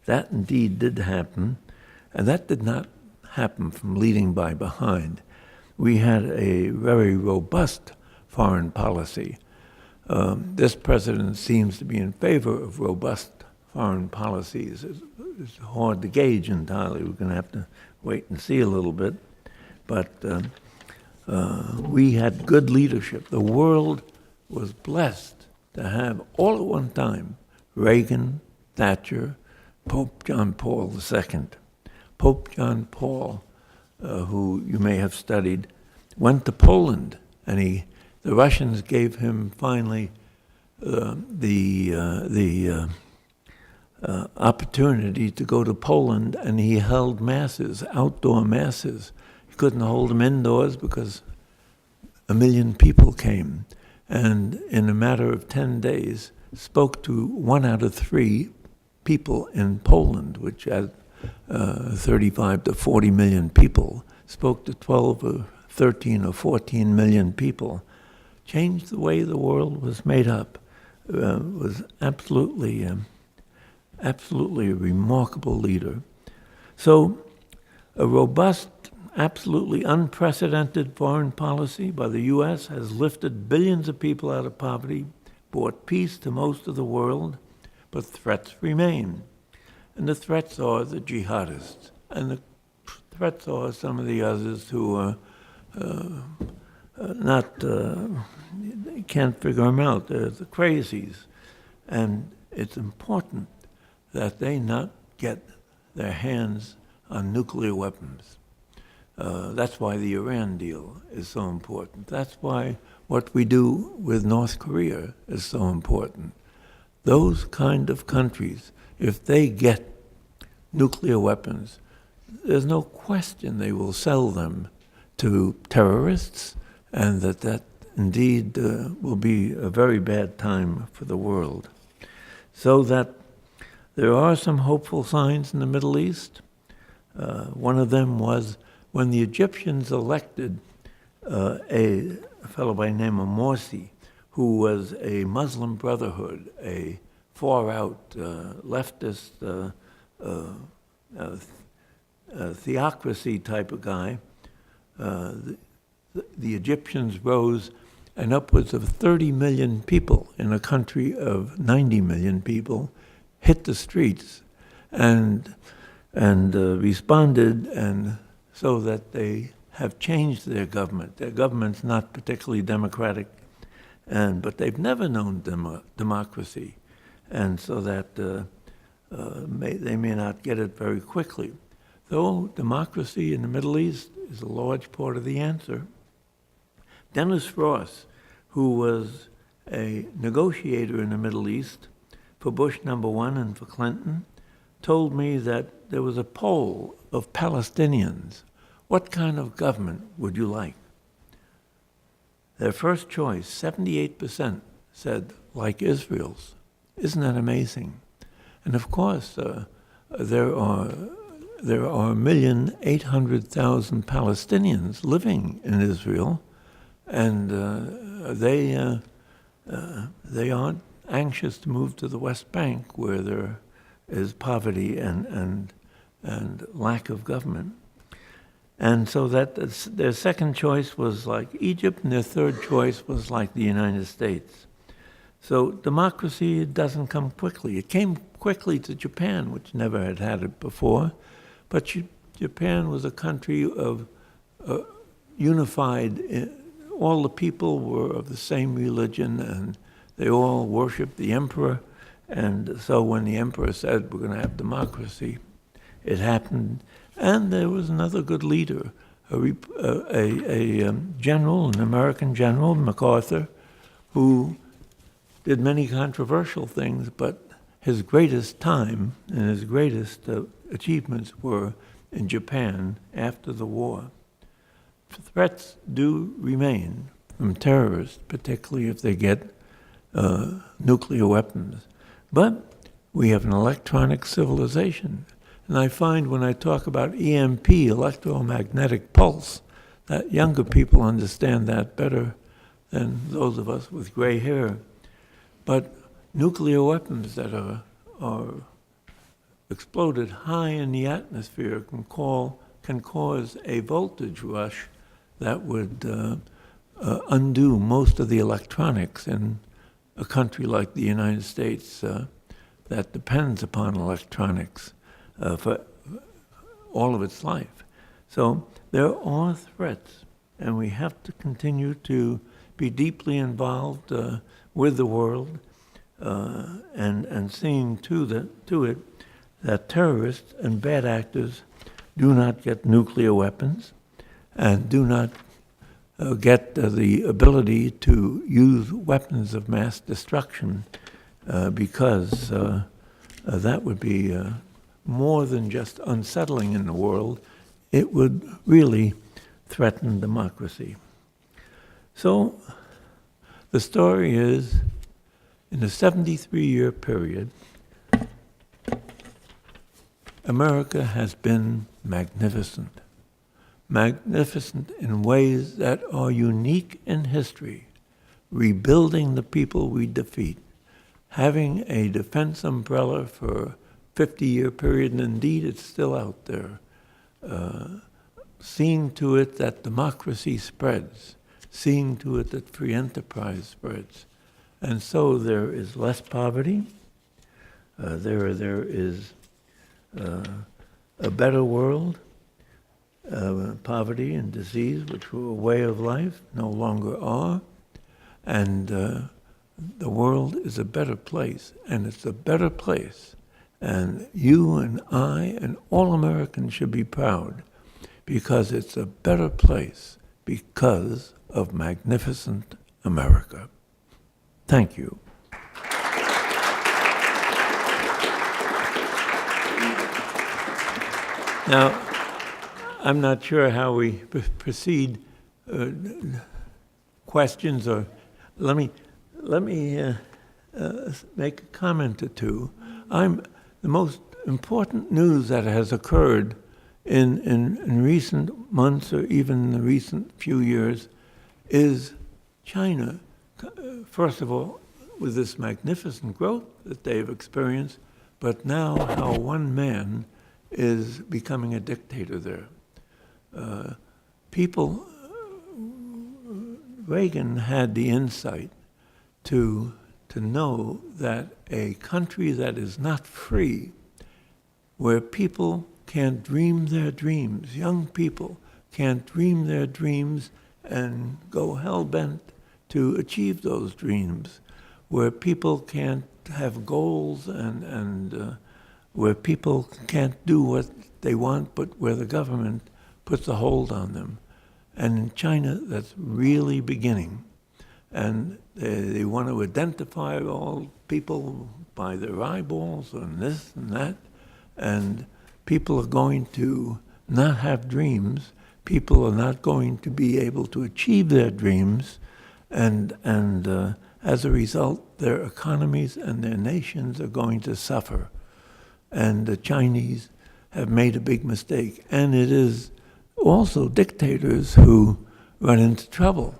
that indeed did happen, and that did not happen from leading by behind. We had a very robust foreign policy. This president seems to be in favor of robust foreign policies. It's hard to gauge entirely. We're going to have to wait and see a little bit. But we had good leadership. The world was blessed to have all at one time Reagan, Thatcher, Pope John Paul II. Pope John Paul, who you may have studied, went to Poland, and the Russians gave him finally the opportunity to go to Poland, and he held masses, outdoor masses. He couldn't hold them indoors because 1 million people came, and in a matter of 10 days spoke to 1 out of 3 people in Poland, which had 35 to 40 million people, spoke to 12 or 13 or 14 million people, changed the way the world was made up. Was absolutely a remarkable leader. So a robust, absolutely unprecedented foreign policy by the U.S. has lifted billions of people out of poverty, brought peace to most of the world, but threats remain. And the threats are the jihadists, and the threats are some of the others who are you can't figure them out. They're the crazies. And it's important that they not get their hands on nuclear weapons. That's why the Iran deal is so important. That's why what we do with North Korea is so important. Those kind of countries, if they get nuclear weapons, there's no question they will sell them to terrorists, and that indeed will be a very bad time for the world. So that there are some hopeful signs in the Middle East. One of them was when the Egyptians elected a fellow by the name of Morsi, who was a Muslim Brotherhood, a far-out leftist theocracy type of guy. The Egyptians rose, and upwards of 30 million people in a country of 90 million people hit the streets and responded, and so that they have changed their government. Their government's not particularly democratic, but they've never known democracy, and so that they may not get it very quickly. Though democracy in the Middle East is a large part of the answer. Dennis Ross, who was a negotiator in the Middle East for Bush #1 and for Clinton, told me that there was a poll of Palestinians. What kind of government would you like? Their first choice, 78%, said, like Israel's. Isn't that amazing? And of course, there are 1,800,000 Palestinians living in Israel, and they aren't anxious to move to the West Bank, where there is poverty and lack of government. And so that their second choice was like Egypt, and their third choice was like the United States. So democracy doesn't come quickly. It came quickly to Japan, which never had it before, but Japan was a country of unified. All the people were of the same religion, and they all worshipped the emperor. And so when the emperor said, we're going to have democracy, it happened. And there was another good leader, a general, an American general, MacArthur, who did many controversial things, but his greatest time and his greatest achievements were in Japan after the war. Threats do remain from terrorists, particularly if they get nuclear weapons. But we have an electronic civilization. And I find when I talk about EMP, electromagnetic pulse, that younger people understand that better than those of us with gray hair. But nuclear weapons that are exploded high in the atmosphere can cause a voltage rush that would undo most of the electronics in a country like the United States that depends upon electronics for all of its life. So there are threats, and we have to continue to be deeply involved with the world and seeing to it that terrorists and bad actors do not get nuclear weapons and do not get the ability to use weapons of mass destruction because that would be more than just unsettling in the world. It would really threaten democracy. So the story is, in a 73-year period, America has been magnificent. Magnificent in ways that are unique in history, rebuilding the people we defeat, having a defense umbrella for a 50-year period, and indeed it's still out there, seeing to it that democracy spreads, seeing to it that free enterprise spreads. And so there is less poverty, there is a better world. Poverty and disease, which were a way of life, no longer are. And the world is a better place, and it's a better place. And you and I and all Americans should be proud, because it's a better place because of magnificent America. Thank you. Now, I'm not sure how we proceed. Questions, or let me make a comment or two. The most important news that has occurred in recent months, or even in the recent few years, is China. First of all, with this magnificent growth that they've experienced, but now how one man is becoming a dictator there. Reagan had the insight to know that a country that is not free, where people can't dream their dreams, young people can't dream their dreams and go hell-bent to achieve those dreams, where people can't have goals and where people can't do what they want, but where the government puts a hold on them. And in China, that's really beginning. And they want to identify all people by their eyeballs and this and that. And people are going to not have dreams. People are not going to be able to achieve their dreams. And as a result, their economies and their nations are going to suffer. And the Chinese have made a big mistake. And it is also dictators who run into trouble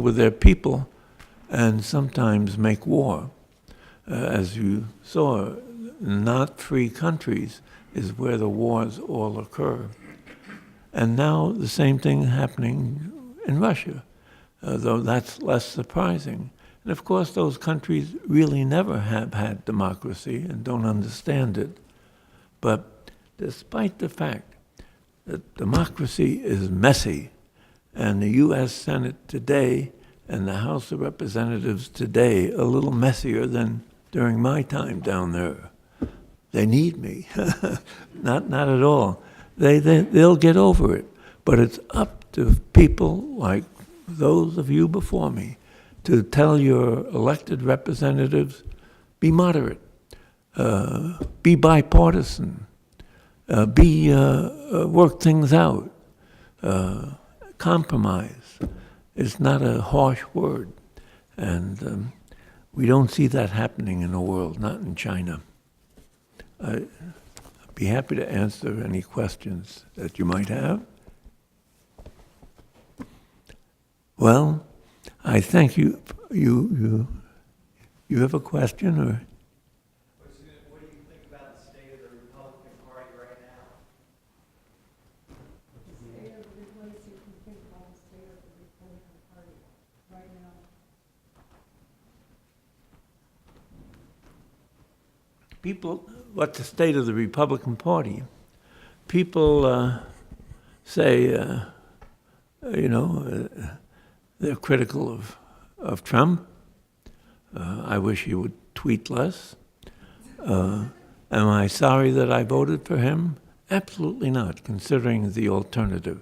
with their people and sometimes make war. As you saw, not free countries is where the wars all occur. And now the same thing happening in Russia, though that's less surprising. And of course, those countries really never have had democracy and don't understand it. But despite the fact that democracy is messy, and the U.S. Senate today and the House of Representatives today a little messier than during my time down there. They need me. Not at all. They'll get over it. But it's up to people like those of you before me to tell your elected representatives, be moderate, be bipartisan, work things out. Compromise is not a harsh word, and we don't see that happening in the world, not in China. I'd be happy to answer any questions that you might have. Well, I thank you. You have a question, or? What do you think about the state of the Republican Party right now? What do you think about the state of the Republican Party right now? People, what's the state of the Republican Party? People say, they're critical of Trump. I wish he would tweet less. Am I sorry that I voted for him? Absolutely not, considering the alternative.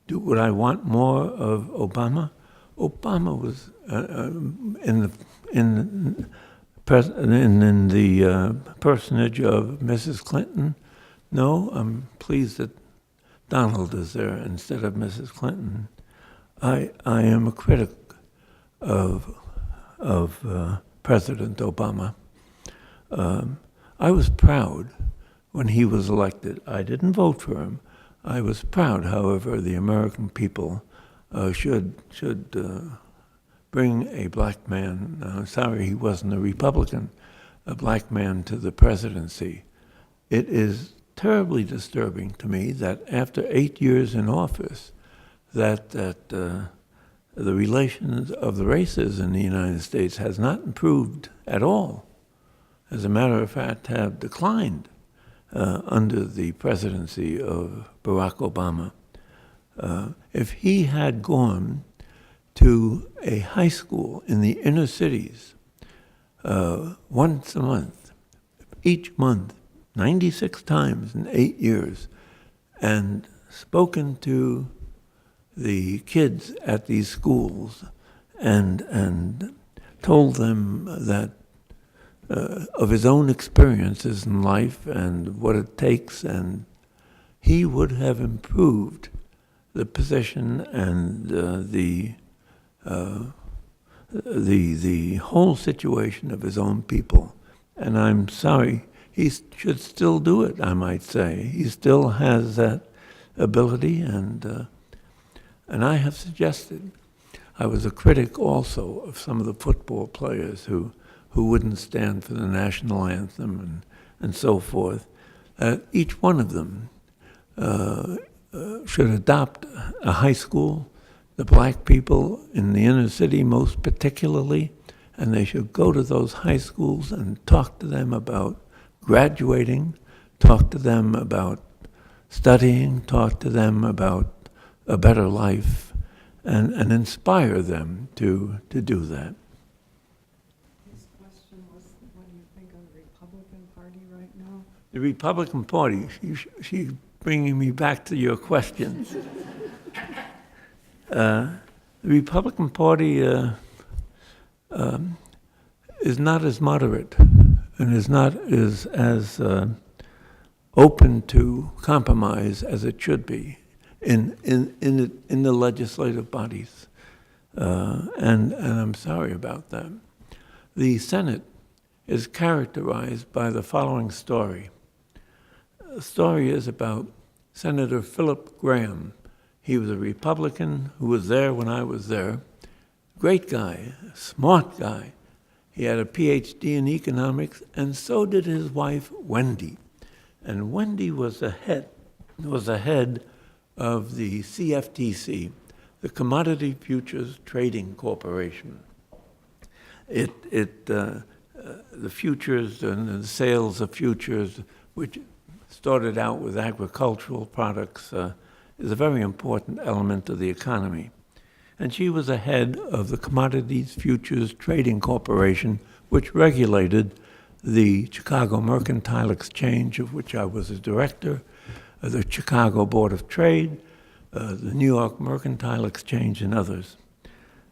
Would I want more of Obama? Obama was in the personage of Mrs. Clinton. No, I'm pleased that Donald is there instead of Mrs. Clinton. I am a critic of President Obama. I was proud when he was elected. I didn't vote for him. I was proud, however, the American people should bring a black man, sorry he wasn't a Republican, a black man to the presidency. It is terribly disturbing to me that after 8 years in office, that the relations of the races in the United States has not improved at all. As a matter of fact, have declined under the presidency of Barack Obama. If he had gone to a high school in the inner cities once a month, each month, 96 times in 8 years, and spoken to the kids at these schools and told them that of his own experiences in life and what it takes, and he would have improved the position and the whole situation of his own people. And I'm sorry, he should still do it, I might say. He still has that ability, and I have suggested. I was a critic also of some of the football players who wouldn't stand for the national anthem and so forth, each one of them should adopt a high school, the black people in the inner city most particularly, and they should go to those high schools and talk to them about graduating, talk to them about studying, talk to them about a better life, and inspire them to do that. His question was, what do you think of the Republican Party right now? The Republican Party, she's bringing me back to your questions. The Republican Party is not as moderate and is not as open to compromise as it should be in the legislative bodies, and I'm sorry about that. The Senate is characterized by the following story. The story is about Senator Philip Graham. He was a Republican who was there when I was there. Great guy, smart guy. He had a PhD in economics, and so did his wife, Wendy. And Wendy was the head of the CFTC, the Commodity Futures Trading Corporation. The futures and the sales of futures, which started out with agricultural products, is a very important element of the economy. And she was the head of the Commodities Futures Trading Corporation, which regulated the Chicago Mercantile Exchange, of which I was a director, the Chicago Board of Trade, the New York Mercantile Exchange, and others.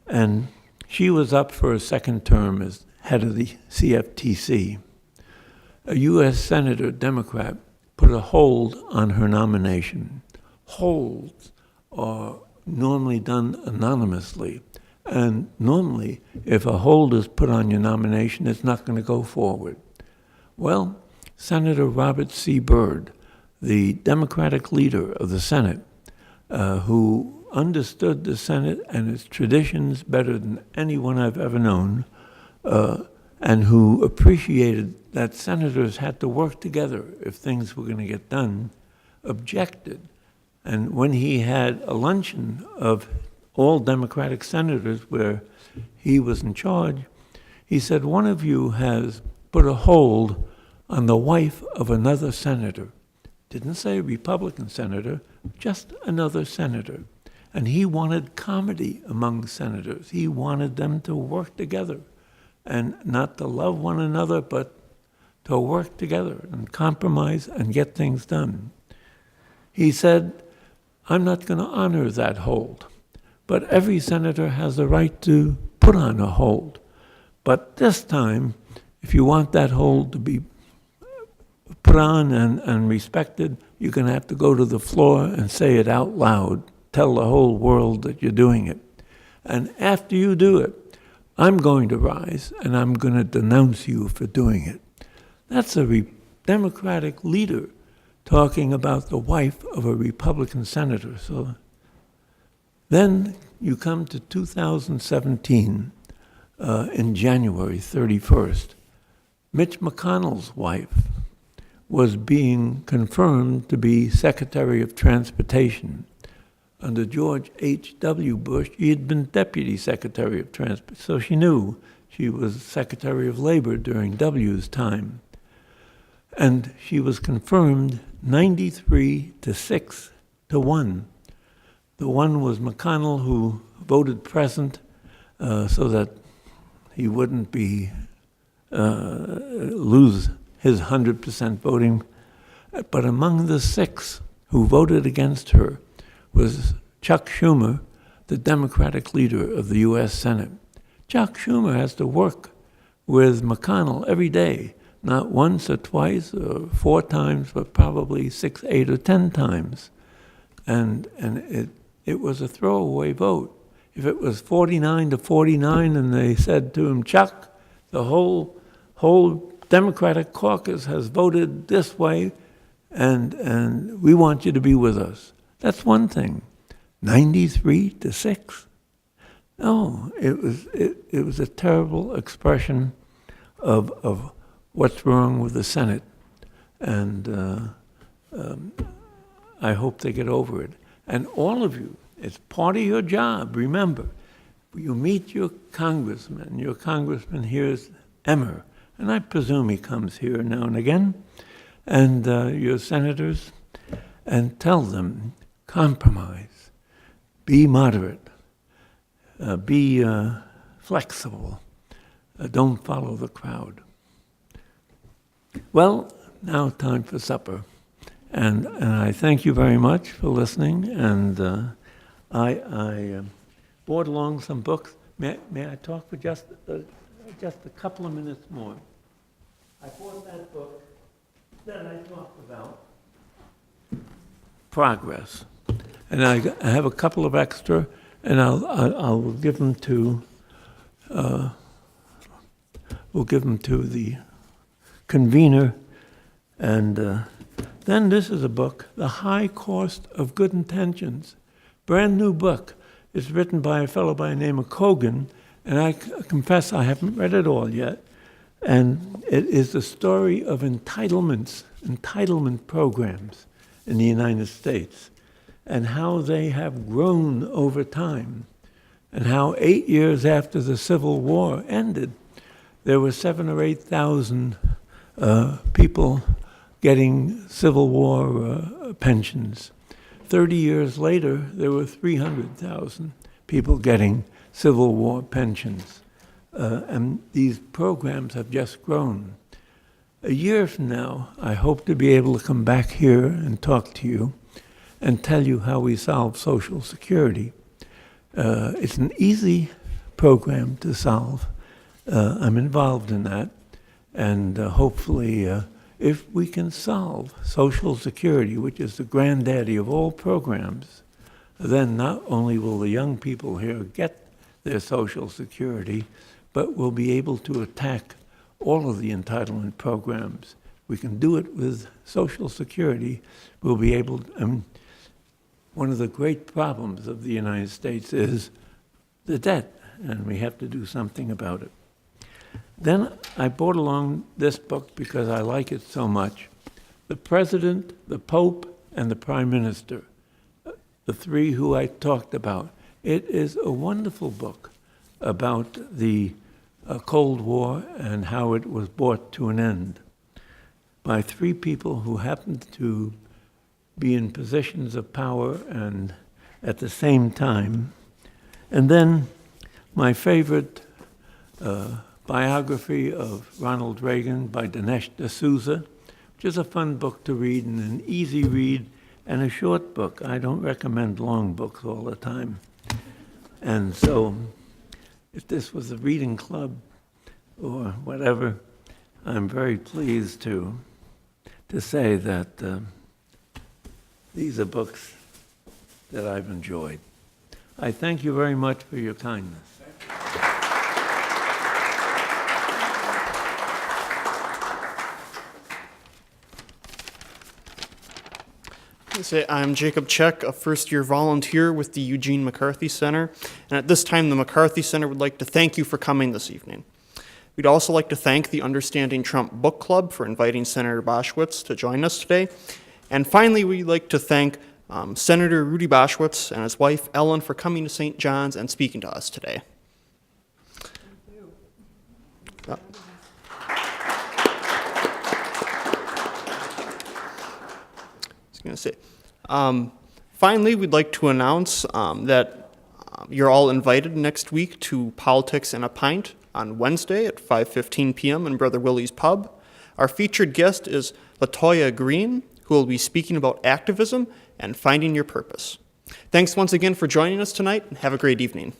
And she was up for a second term as head of the CFTC. A U.S. Senator, Democrat, put a hold on her nomination. Holds are normally done anonymously. And normally, if a hold is put on your nomination, it's not going to go forward. Well, Senator Robert C. Byrd, the Democratic leader of the Senate, who understood the Senate and its traditions better than anyone I've ever known, and who appreciated that senators had to work together if things were going to get done, objected. And when he had a luncheon of all Democratic senators where he was in charge, he said, one of you has put a hold on the wife of another senator. Didn't say a Republican senator, just another senator. And he wanted comedy among senators. He wanted them to work together and not to love one another, but to work together and compromise and get things done. He said, I'm not going to honor that hold, but every senator has the right to put on a hold. But this time, if you want that hold to be put on and respected, you're going to have to go to the floor and say it out loud. Tell the whole world that you're doing it. And after you do it, I'm going to rise and I'm going to denounce you for doing it. That's a Democratic leader talking about the wife of a Republican senator. So then you come to 2017, in January 31st. Mitch McConnell's wife was being confirmed to be Secretary of Transportation. Under George H.W. Bush, he had been Deputy Secretary of Transportation, so she knew she was Secretary of Labor during W's time. And she was confirmed 93-6 to 1. The one was McConnell, who voted present so that he wouldn't be lose his 100% voting. But among the 6 who voted against her was Chuck Schumer, the Democratic leader of the U.S. Senate. Chuck Schumer has to work with McConnell every day, not once or twice or 4 times, but probably 6, 8, or 10 times. And it was a throwaway vote. If it was 49-49 and they said to him, Chuck, the whole Democratic caucus has voted this way, and we want you to be with us. That's one thing. 93-6? No, it was a terrible expression of what's wrong with the Senate. And I hope they get over it. And all of you, it's part of your job. Remember, you meet your congressman. Your congressman here is Emmer, and I presume he comes here now and again, and your senators, and tell them, compromise, be moderate, be flexible, don't follow the crowd. Well, now time for supper. And I thank you very much for listening, and I brought along some books. May I talk for just a couple of minutes more? I bought that book that I talked about, Progress, and I have a couple of extra, and I'll give them to the convener, and then this is a book, The High Cost of Good Intentions, brand new book. It's written by a fellow by the name of Kogan, and I confess I haven't read it all yet. And it is the story of entitlement programs in the United States, and how they have grown over time, and how 8 years after the Civil War ended, there were 7,000 or 8,000 people getting Civil War pensions. 30 years later, there were 300,000 people getting Civil War pensions. And these programs have just grown. A year from now, I hope to be able to come back here and talk to you and tell you how we solve Social Security. It's an easy program to solve. I'm involved in that, and hopefully if we can solve Social Security, which is the granddaddy of all programs, then not only will the young people here get their Social Security, but we'll be able to attack all of the entitlement programs. We can do it with Social Security. We'll be able to, one of the great problems of the United States is the debt, and we have to do something about it. Then I brought along this book because I like it so much. The President, the Pope, and the Prime Minister, the three who I talked about. It is a wonderful book about the Cold War and how it was brought to an end by three people who happened to be in positions of power and at the same time. And then my favorite biography of Ronald Reagan by Dinesh D'Souza, which is a fun book to read and an easy read and a short book. I don't recommend long books all the time. And so if this was a reading club or whatever, I'm very pleased to say that these are books that I've enjoyed. I thank you very much for your kindness. I'm Jacob Check, a first-year volunteer with the Eugene McCarthy Center, and at this time the McCarthy Center would like to thank you for coming this evening. We'd also like to thank the Understanding Trump Book Club for inviting Senator Boschwitz to join us today. And finally, we'd like to thank Senator Rudy Boschwitz and his wife Ellen for coming to St. John's and speaking to us today. Thank you. Going to say. Finally, we'd like to announce that you're all invited next week to Politics and a Pint on Wednesday at 5:15 p.m. in Brother Willie's Pub. Our featured guest is LaToya Green, who will be speaking about activism and finding your purpose. Thanks once again for joining us tonight, and have a great evening.